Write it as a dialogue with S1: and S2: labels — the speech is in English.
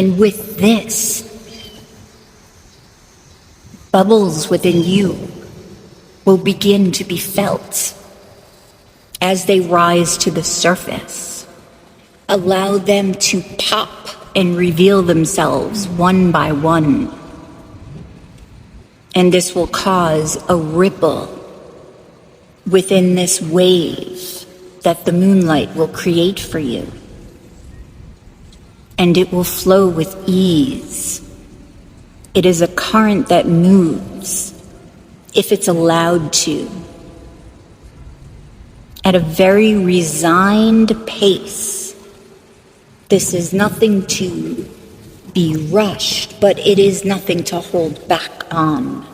S1: And with this, bubbles within you will begin to be felt as they rise to the surface. Allow them to pop and reveal themselves one by one. And this will cause a ripple within this wave that the moonlight will create for you. And it will flow with ease. It is a current that moves, if it's allowed to, at a very resigned pace. This is nothing to be rushed, but it is nothing to hold back on.